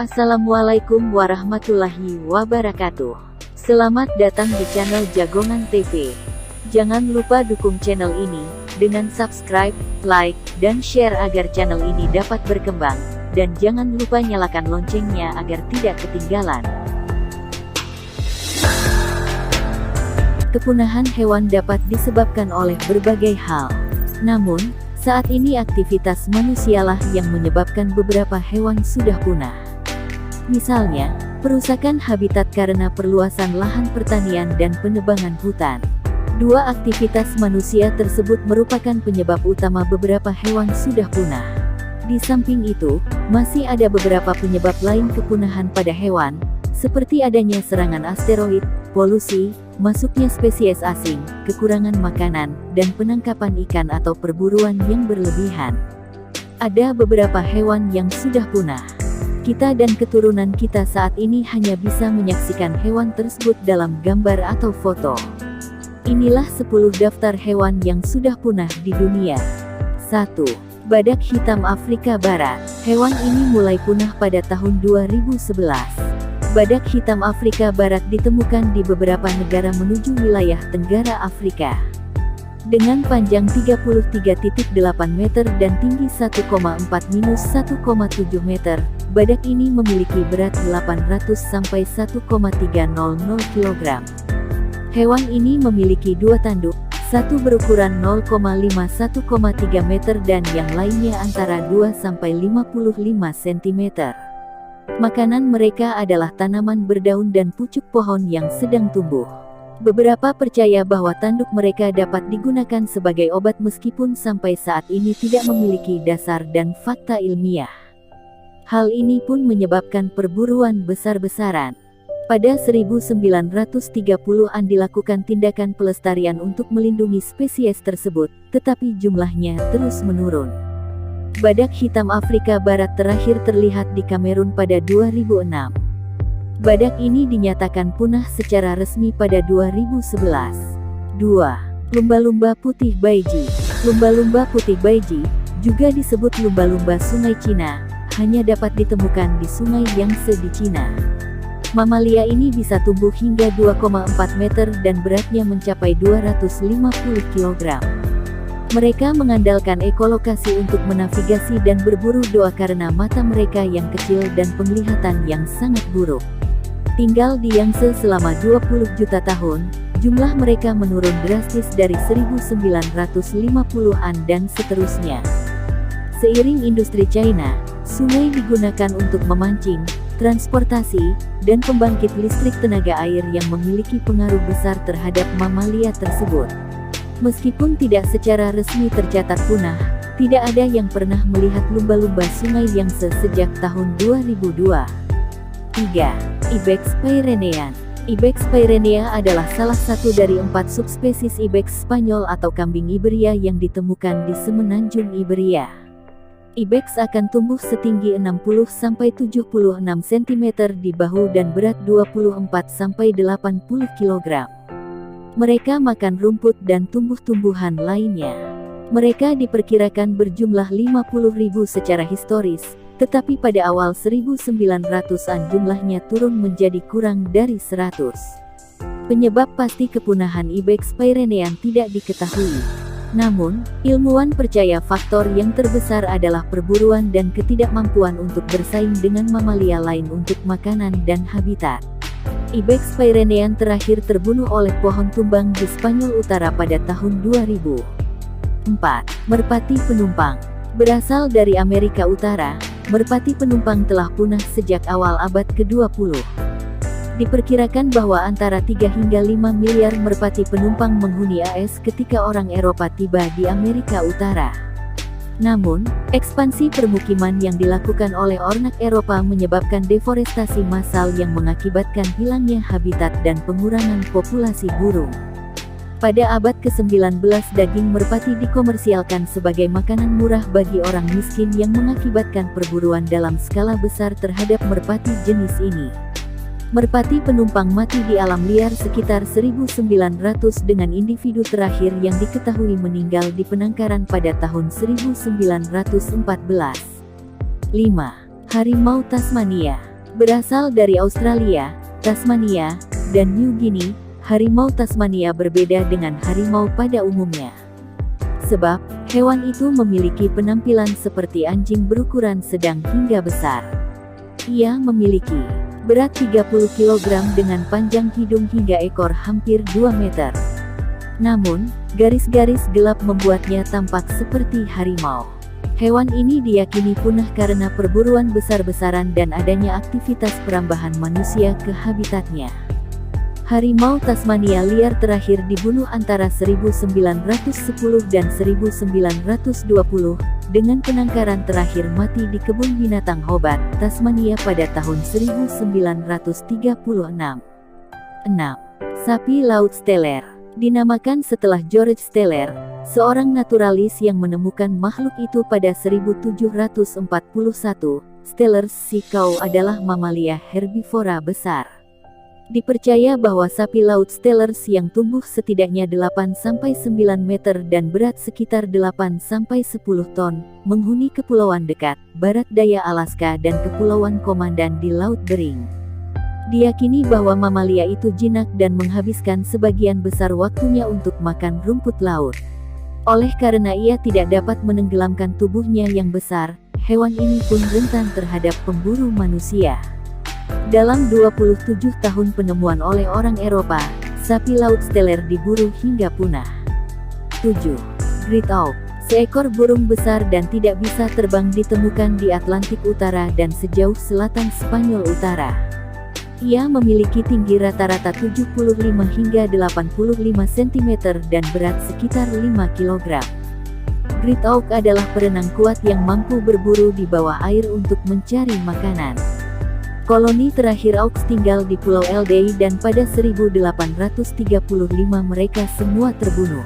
Assalamualaikum warahmatullahi wabarakatuh. Selamat datang di channel Jagongan TV. Jangan lupa dukung channel ini dengan subscribe, like, dan share agar channel ini dapat berkembang. Dan jangan lupa nyalakan loncengnya agar tidak ketinggalan. Kepunahan hewan dapat disebabkan oleh berbagai hal. Namun, saat ini aktivitas manusialah yang menyebabkan beberapa hewan sudah punah. Misalnya, perusakan habitat karena perluasan lahan pertanian dan penebangan hutan. Dua aktivitas manusia tersebut merupakan penyebab utama beberapa hewan sudah punah. Di samping itu, masih ada beberapa penyebab lain kepunahan pada hewan, seperti adanya serangan asteroid, polusi, masuknya spesies asing, kekurangan makanan, dan penangkapan ikan atau perburuan yang berlebihan. Ada beberapa hewan yang sudah punah. Kita dan keturunan kita saat ini hanya bisa menyaksikan hewan tersebut dalam gambar atau foto. Inilah 10 daftar hewan yang sudah punah di dunia. 1. Badak hitam Afrika Barat. Hewan ini mulai punah pada tahun 2011. Badak hitam Afrika Barat ditemukan di beberapa negara menuju wilayah Tenggara Afrika. Dengan panjang 33.8 meter dan tinggi 1,4-1,7 meter, badak ini memiliki berat 800-1,300 kg. Hewan ini memiliki dua tanduk, satu berukuran 0,5-1,3 meter dan yang lainnya antara 2-55 cm. Makanan mereka adalah tanaman berdaun dan pucuk pohon yang sedang tumbuh. Beberapa percaya bahwa tanduk mereka dapat digunakan sebagai obat meskipun sampai saat ini tidak memiliki dasar dan fakta ilmiah. Hal ini pun menyebabkan perburuan besar-besaran. Pada 1930-an dilakukan tindakan pelestarian untuk melindungi spesies tersebut, tetapi jumlahnya terus menurun. Badak hitam Afrika Barat terakhir terlihat di Kamerun pada 2006. Badak ini dinyatakan punah secara resmi pada 2011. 2. Lumba-lumba putih Baiji. Lumba-lumba putih Baiji, juga disebut lumba-lumba sungai Cina, hanya dapat ditemukan di sungai Yangtze di Cina. Mamalia ini bisa tumbuh hingga 2,4 meter dan beratnya mencapai 250 kg. Mereka mengandalkan ekolokasi untuk menavigasi dan berburu doa karena mata mereka yang kecil dan penglihatan yang sangat buruk. Tinggal di Yangtze selama 20 juta tahun, jumlah mereka menurun drastis dari 1950-an dan seterusnya. Seiring industri China, sungai digunakan untuk memancing, transportasi, dan pembangkit listrik tenaga air yang memiliki pengaruh besar terhadap mamalia tersebut. Meskipun tidak secara resmi tercatat punah, tidak ada yang pernah melihat lumba-lumba sungai Yangtze sejak tahun 2002. 3. Ibex pyrenean. Ibex pyrenea adalah salah satu dari 4 subspesies Ibex Spanyol atau kambing Iberia yang ditemukan di semenanjung Iberia. Ibex akan tumbuh setinggi 60-76 cm di bahu dan berat 24-80 kg. Mereka makan rumput dan tumbuh-tumbuhan lainnya. Mereka diperkirakan berjumlah 50.000 secara historis, tetapi pada awal 1900-an jumlahnya turun menjadi kurang dari 100. Penyebab pasti kepunahan Ibex pyrenean tidak diketahui. Namun, ilmuwan percaya faktor yang terbesar adalah perburuan dan ketidakmampuan untuk bersaing dengan mamalia lain untuk makanan dan habitat. Ibex pyrenean terakhir terbunuh oleh pohon tumbang di Spanyol Utara pada tahun 2000. 4. Merpati penumpang. Berasal dari Amerika Utara, merpati penumpang telah punah sejak awal abad ke-20. Diperkirakan bahwa antara 3 hingga 5 miliar merpati penumpang menghuni AS ketika orang Eropa tiba di Amerika Utara. Namun, ekspansi permukiman yang dilakukan oleh orang Eropa menyebabkan deforestasi massal yang mengakibatkan hilangnya habitat dan pengurangan populasi burung. Pada abad ke-19 daging merpati dikomersialkan sebagai makanan murah bagi orang miskin yang mengakibatkan perburuan dalam skala besar terhadap merpati jenis ini. Merpati penumpang mati di alam liar sekitar 1900 dengan individu terakhir yang diketahui meninggal di penangkaran pada tahun 1914. 5. Harimau Tasmania. Berasal dari Australia, Tasmania, dan New Guinea, harimau Tasmania berbeda dengan harimau pada umumnya. Sebab, hewan itu memiliki penampilan seperti anjing berukuran sedang hingga besar. Ia memiliki berat 30 kg dengan panjang hidung hingga ekor hampir 2 meter. Namun, garis-garis gelap membuatnya tampak seperti harimau. Hewan ini diyakini punah karena perburuan besar-besaran dan adanya aktivitas perambahan manusia ke habitatnya. Harimau Tasmania liar terakhir dibunuh antara 1910 dan 1920, dengan penangkaran terakhir mati di kebun binatang Hobart, Tasmania pada tahun 1936. 6. Sapi laut Steller. Dinamakan setelah George Steller, seorang naturalis yang menemukan makhluk itu pada 1741. Steller's sea cow adalah mamalia herbivora besar. Dipercaya bahwa sapi laut Steller's yang tumbuh setidaknya 8-9 meter dan berat sekitar 8-10 ton, menghuni kepulauan dekat, barat daya Alaska dan kepulauan Komandan di Laut Bering. Diyakini bahwa mamalia itu jinak dan menghabiskan sebagian besar waktunya untuk makan rumput laut. Oleh karena ia tidak dapat menenggelamkan tubuhnya yang besar, hewan ini pun rentan terhadap pemburu manusia. Dalam 27 tahun penemuan oleh orang Eropa, sapi laut Steller diburu hingga punah. 7. Great Auk. Seekor burung besar dan tidak bisa terbang ditemukan di Atlantik Utara dan sejauh selatan Spanyol Utara. Ia memiliki tinggi rata-rata 75 hingga 85 cm dan berat sekitar 5 kg. Great Auk adalah perenang kuat yang mampu berburu di bawah air untuk mencari makanan. Koloni terakhir Auks tinggal di Pulau Eldey dan pada 1835 mereka semua terbunuh.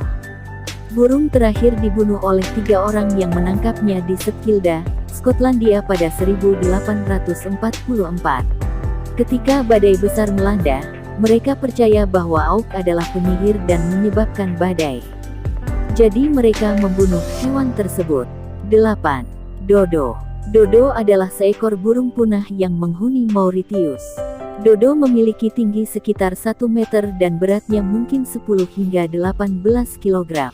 Burung terakhir dibunuh oleh 3 orang yang menangkapnya di Setkilda, Skotlandia pada 1844. Ketika badai besar melanda, mereka percaya bahwa auk adalah penyihir dan menyebabkan badai. Jadi mereka membunuh hewan tersebut. 8. Dodo. Dodo adalah seekor burung punah yang menghuni Mauritius. Dodo memiliki tinggi sekitar 1 meter dan beratnya mungkin 10 hingga 18 kg.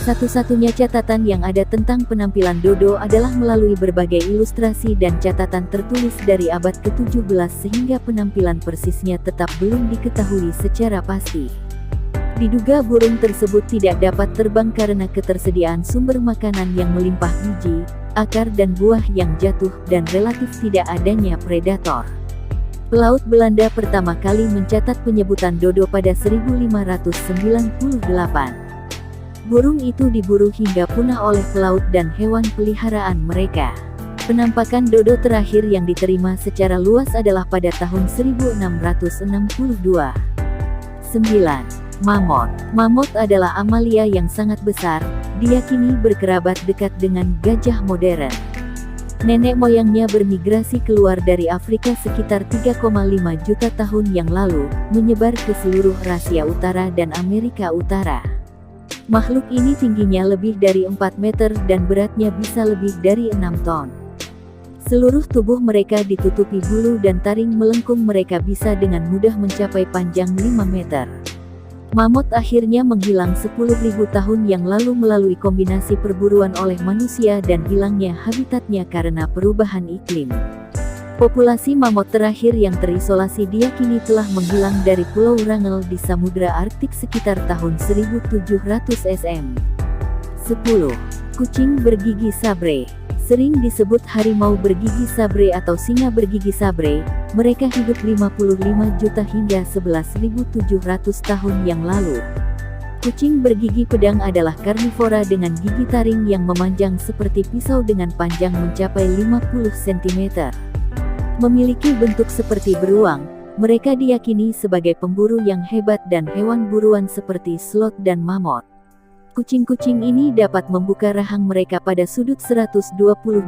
Satu-satunya catatan yang ada tentang penampilan dodo adalah melalui berbagai ilustrasi dan catatan tertulis dari abad ke-17 sehingga penampilan persisnya tetap belum diketahui secara pasti. Diduga burung tersebut tidak dapat terbang karena ketersediaan sumber makanan yang melimpah biji, akar dan buah yang jatuh dan relatif tidak adanya predator. Pelaut Belanda pertama kali mencatat penyebutan dodo pada 1598. Burung itu diburu hingga punah oleh pelaut dan hewan peliharaan mereka. Penampakan dodo terakhir yang diterima secara luas adalah pada tahun 1662. 9. Mamut. Mamut adalah mamalia yang sangat besar, diyakini berkerabat dekat dengan gajah modern. Nenek moyangnya bermigrasi keluar dari Afrika sekitar 3,5 juta tahun yang lalu, menyebar ke seluruh Asia Utara dan Amerika Utara. Makhluk ini tingginya lebih dari 4 meter dan beratnya bisa lebih dari 6 ton. Seluruh tubuh mereka ditutupi bulu dan taring melengkung, mereka bisa dengan mudah mencapai panjang 5 meter. Mamut akhirnya menghilang 10.000 tahun yang lalu melalui kombinasi perburuan oleh manusia dan hilangnya habitatnya karena perubahan iklim. Populasi mamut terakhir yang terisolasi diyakini telah menghilang dari Pulau Wrangel di Samudra Arktik sekitar tahun 1700 SM. 10. Kucing bergigi sabre. Sering disebut harimau bergigi sabre atau singa bergigi sabre, mereka hidup 55 juta hingga 11.700 tahun yang lalu. Kucing bergigi pedang adalah karnivora dengan gigi taring yang memanjang seperti pisau dengan panjang mencapai 50 cm. Memiliki bentuk seperti beruang, mereka diyakini sebagai pemburu yang hebat dan hewan buruan seperti sloth dan mamut. Kucing-kucing ini dapat membuka rahang mereka pada sudut 120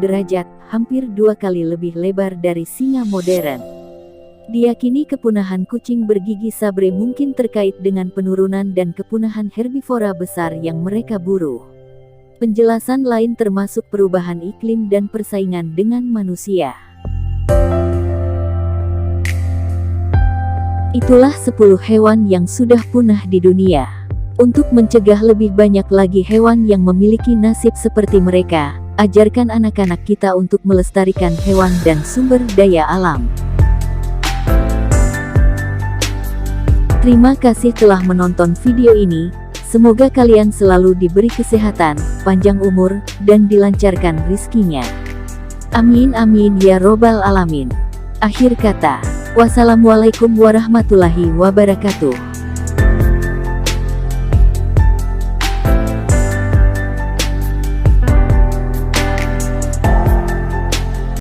derajat, hampir 2 kali lebih lebar dari singa modern. Diyakini kepunahan kucing bergigi sabre mungkin terkait dengan penurunan dan kepunahan herbivora besar yang mereka buru. Penjelasan lain termasuk perubahan iklim dan persaingan dengan manusia. Itulah 10 hewan yang sudah punah di dunia. Untuk mencegah lebih banyak lagi hewan yang memiliki nasib seperti mereka, ajarkan anak-anak kita untuk melestarikan hewan dan sumber daya alam. Terima kasih telah menonton video ini. Semoga kalian selalu diberi kesehatan, panjang umur, dan dilancarkan rizkinya. Amin amin ya robbal alamin. Akhir kata, wassalamualaikum warahmatullahi wabarakatuh.